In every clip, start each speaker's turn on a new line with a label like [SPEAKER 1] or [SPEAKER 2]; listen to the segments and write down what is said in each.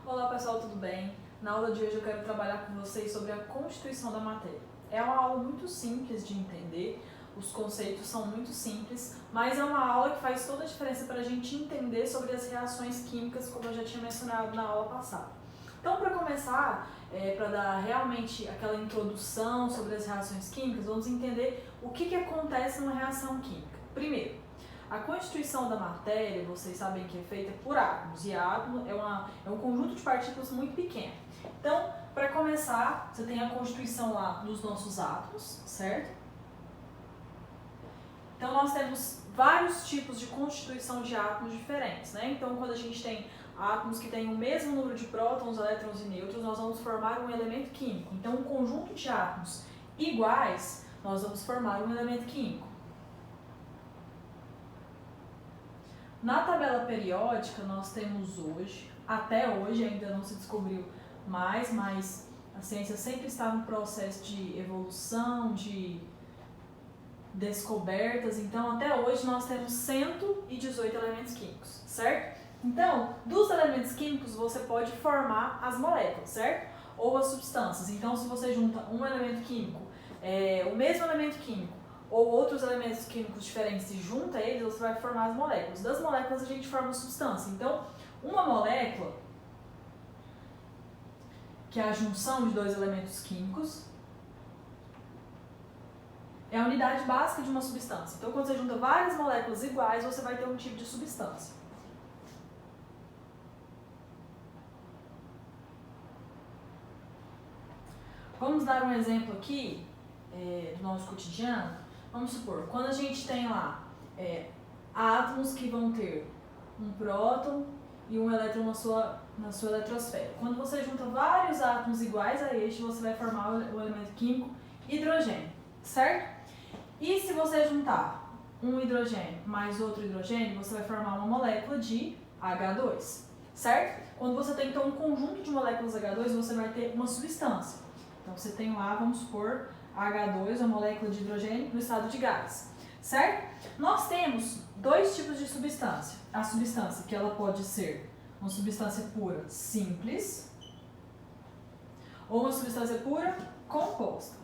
[SPEAKER 1] Olá pessoal, tudo bem? Na aula de hoje eu quero trabalhar com vocês sobre a constituição da matéria. É uma aula muito simples de entender, os conceitos são muito simples, mas é uma aula que faz toda a diferença para a gente entender sobre as reações químicas, como eu já tinha mencionado na aula passada. Então, para começar, para dar realmente aquela introdução sobre as reações químicas, vamos entender o que acontece numa reação química. Primeiro, a constituição da matéria, vocês sabem que é feita por átomos, e átomo é um conjunto de partículas muito pequeno. Então, para começar, você tem a constituição lá dos nossos átomos, certo? Então, nós temos vários tipos de constituição de átomos diferentes, né? Então, quando a gente tem átomos que têm o mesmo número de prótons, elétrons e nêutrons, nós vamos formar um elemento químico. Então, um conjunto de átomos iguais, nós vamos formar um elemento químico. Na tabela periódica, nós temos hoje, até hoje ainda não se descobriu mais, mas a ciência sempre está no processo de evolução, de descobertas, então até hoje nós temos 118 elementos químicos, certo? Então, dos elementos químicos você pode formar as moléculas, certo? Ou as substâncias. Então, se você junta um elemento químico, o mesmo elemento químico, ou outros elementos químicos diferentes e junta eles, você vai formar as moléculas. Das moléculas a gente forma a substância. Então, uma molécula, que é a junção de dois elementos químicos, é a unidade básica de uma substância. Então, quando você junta várias moléculas iguais, você vai ter um tipo de substância. Vamos dar um exemplo aqui do nosso cotidiano. Vamos supor, quando a gente tem lá átomos que vão ter um próton e um elétron na sua eletrosfera. Quando você junta vários átomos iguais a este, você vai formar o elemento químico hidrogênio, certo? E se você juntar um hidrogênio mais outro hidrogênio, você vai formar uma molécula de H2, certo? Quando você tem então um conjunto de moléculas H2, você vai ter uma substância. Então você tem lá, vamos supor, H2, a molécula de hidrogênio, no estado de gás, certo? Nós temos dois tipos de substância. A substância que ela pode ser uma substância pura simples ou uma substância pura composta.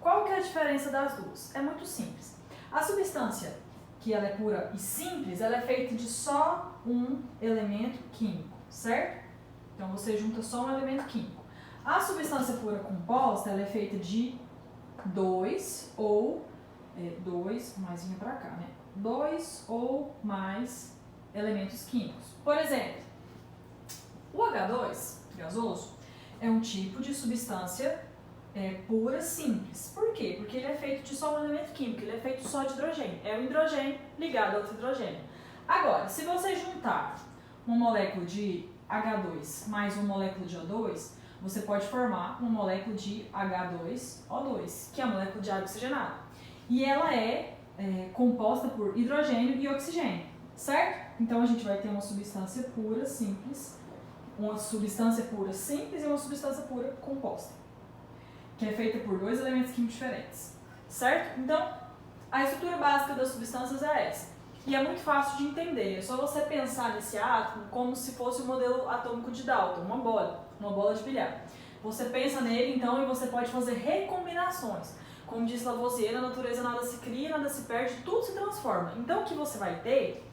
[SPEAKER 1] Qual que é a diferença das duas? É muito simples. A substância que ela é pura e simples, ela é feita de só um elemento químico, certo? Então você junta só um elemento químico. A substância pura composta, ela é feita de dois ou mais vinha pra cá, né? Dois ou mais elementos químicos. Por exemplo, o H2 gasoso é um tipo de substância pura simples. Por quê? Porque ele é feito de só um elemento químico, ele é feito só de hidrogênio. É o hidrogênio ligado a outro hidrogênio. Agora, se você juntar uma molécula de H2 mais uma molécula de O2, você pode formar uma molécula de H2O2, que é a molécula de água oxigenada. E ela é composta por hidrogênio e oxigênio, certo? Então a gente vai ter uma substância pura simples e uma substância pura composta, que é feita por dois elementos químicos diferentes, certo? Então, a estrutura básica das substâncias é essa. E é muito fácil de entender, é só você pensar nesse átomo como se fosse o modelo atômico de Dalton, uma bola de bilhar. Você pensa nele, então, e você pode fazer recombinações. Como disse Lavoisier, na natureza nada se cria, nada se perde, tudo se transforma. Então, o que você vai ter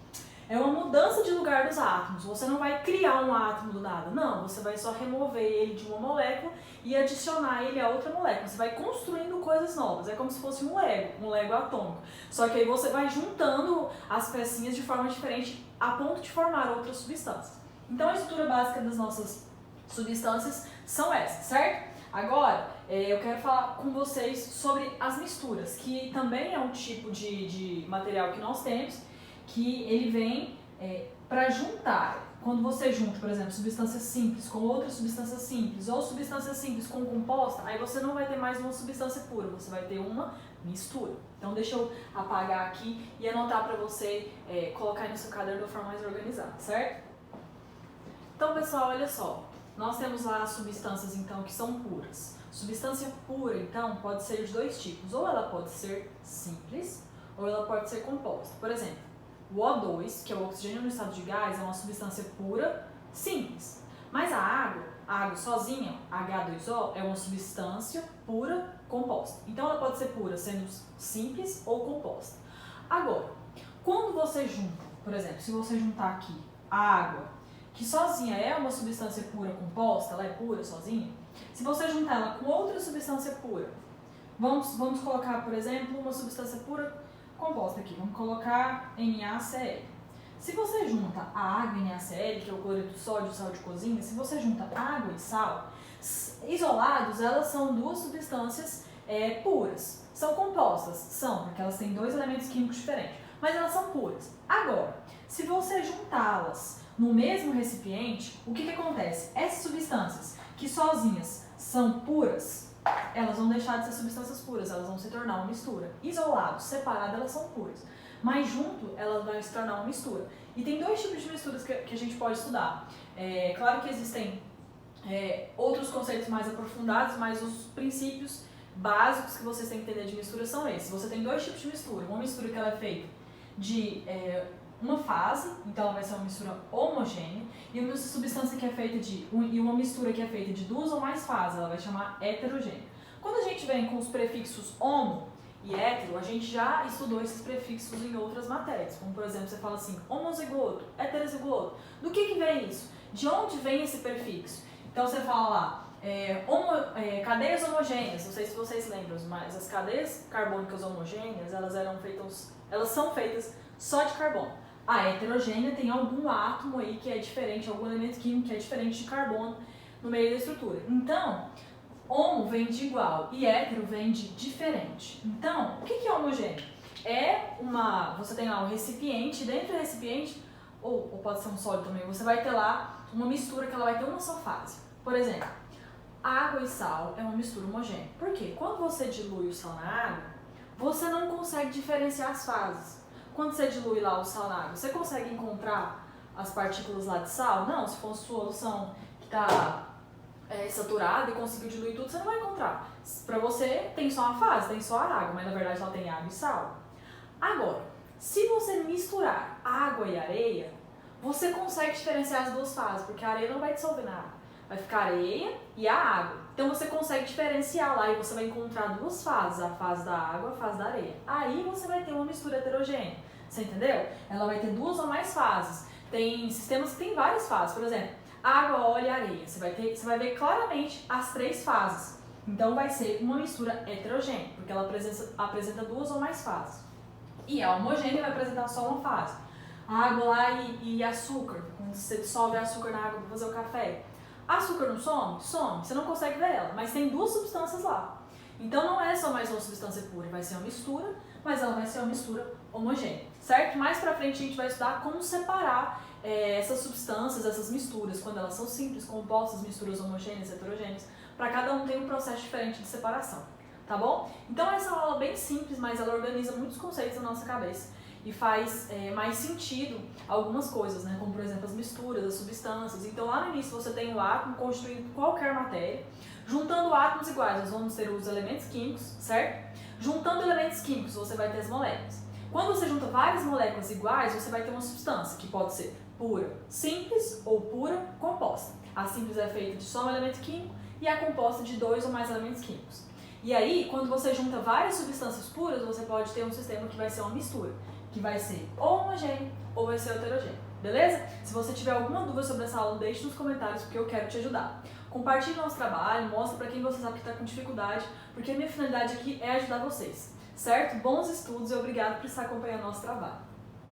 [SPEAKER 1] é uma mudança de lugar dos átomos. Você não vai criar um átomo do nada, não. Você vai só remover ele de uma molécula e adicionar ele a outra molécula. Você vai construindo coisas novas. É como se fosse um Lego atômico. Só que aí você vai juntando as pecinhas de forma diferente a ponto de formar outras substâncias. Então, a estrutura básica das nossas substâncias são essas, certo? Agora, eu quero falar com vocês sobre as misturas, que também é um tipo de material que nós temos, que ele vem para juntar. Quando você junta, por exemplo, substância simples com outra substância simples, ou substância simples com composta, aí você não vai ter mais uma substância pura, você vai ter uma mistura. Então deixa eu apagar aqui e anotar para você colocar aí no seu caderno de uma forma mais organizada, certo? Então, pessoal, olha só. Nós temos lá as substâncias, então, que são puras. Substância pura, então, pode ser de dois tipos. Ou ela pode ser simples, ou ela pode ser composta. Por exemplo, o O2, que é o oxigênio no estado de gás, é uma substância pura, simples. Mas a água sozinha, H2O, é uma substância pura composta. Então ela pode ser pura sendo simples ou composta. Agora, quando você junta, por exemplo, se você juntar aqui a água, que sozinha é uma substância pura composta, ela é pura sozinha, se você juntar ela com outra substância pura, vamos colocar, por exemplo, uma substância pura composta aqui, vamos colocar NaCl. Se você junta a água e NaCl, que é o cloreto de sódio, sal de cozinha, se você junta água e sal, isolados, elas são duas substâncias puras. São compostas, são, porque elas têm dois elementos químicos diferentes, mas elas são puras. Agora, se você juntá-las no mesmo recipiente, o que acontece? Essas substâncias que sozinhas são puras, elas vão deixar de ser substâncias puras, elas vão se tornar uma mistura. Isolados, separadas, elas são puras. Mas junto, elas vão se tornar uma mistura. E tem dois tipos de misturas que a gente pode estudar. Claro que existem outros conceitos mais aprofundados, mas os princípios básicos que vocês têm que entender de mistura são esses. Você tem dois tipos de mistura. Uma mistura que ela é feita de uma fase, então ela vai ser uma mistura homogênea, e uma substância que é feita e uma mistura que é feita de duas ou mais fases, ela vai chamar heterogênea. Quando a gente vem com os prefixos homo e hétero, a gente já estudou esses prefixos em outras matérias, como por exemplo, você fala assim, homozigoto, heterozigoto. Do que vem isso? De onde vem esse prefixo? Então você fala lá, cadeias homogêneas, não sei se vocês lembram, mas as cadeias carbônicas homogêneas, elas são feitas só de carbono. A heterogênea tem algum átomo aí que é diferente, algum elemento químico que é diferente de carbono no meio da estrutura. Então, homo vem de igual e hétero vem de diferente. Então, o que é homogêneo? Você tem lá um recipiente, dentro do recipiente, ou pode ser um sólido também, você vai ter lá uma mistura que ela vai ter uma só fase. Por exemplo, água e sal é uma mistura homogênea. Por quê? Quando você dilui o sal na água, você não consegue diferenciar as fases. Quando você dilui lá o sal na água, você consegue encontrar as partículas lá de sal? Não, se for uma solução que está saturada e conseguiu diluir tudo, você não vai encontrar. Para você tem só uma fase, tem só a água, mas na verdade ela tem água e sal. Agora, se você misturar água e areia, você consegue diferenciar as duas fases, porque a areia não vai dissolver na água. Vai ficar areia e a água. Então você consegue diferenciar lá e você vai encontrar duas fases, a fase da água e a fase da areia. Aí você vai ter uma mistura heterogênea, você entendeu? Ela vai ter duas ou mais fases. Tem sistemas que tem várias fases, por exemplo, água, óleo e areia. Você vai ver claramente as três fases. Então vai ser uma mistura heterogênea, porque ela apresenta duas ou mais fases. E a homogênea vai apresentar só uma fase. Água lá e açúcar, quando você dissolve açúcar na água para fazer o café. Açúcar não some? Some, você não consegue ver ela, mas tem duas substâncias lá. Então não é só mais uma substância pura, vai ser uma mistura, mas ela vai ser uma mistura homogênea, certo? Mais pra frente a gente vai estudar como separar essas substâncias, essas misturas, quando elas são simples, compostas, misturas homogêneas, heterogêneas, para cada um tem um processo diferente de separação, tá bom? Então essa é uma aula bem simples, mas ela organiza muitos conceitos na nossa cabeça e faz mais sentido algumas coisas, né? Como por exemplo as misturas, as substâncias. Então lá no início você tem o átomo constituindo qualquer matéria, juntando átomos iguais nós vamos ter os elementos químicos, certo? Juntando elementos químicos você vai ter as moléculas. Quando você junta várias moléculas iguais, você vai ter uma substância que pode ser pura simples ou pura composta. A simples é feita de só um elemento químico e a composta de dois ou mais elementos químicos. E aí, quando você junta várias substâncias puras, você pode ter um sistema que vai ser uma mistura, que vai ser ou homogêneo ou vai ser heterogêneo, beleza? Se você tiver alguma dúvida sobre essa aula, deixe nos comentários porque eu quero te ajudar. Compartilhe nosso trabalho, mostra para quem você sabe que está com dificuldade, porque a minha finalidade aqui é ajudar vocês, certo? Bons estudos e obrigado por estar acompanhando nosso trabalho.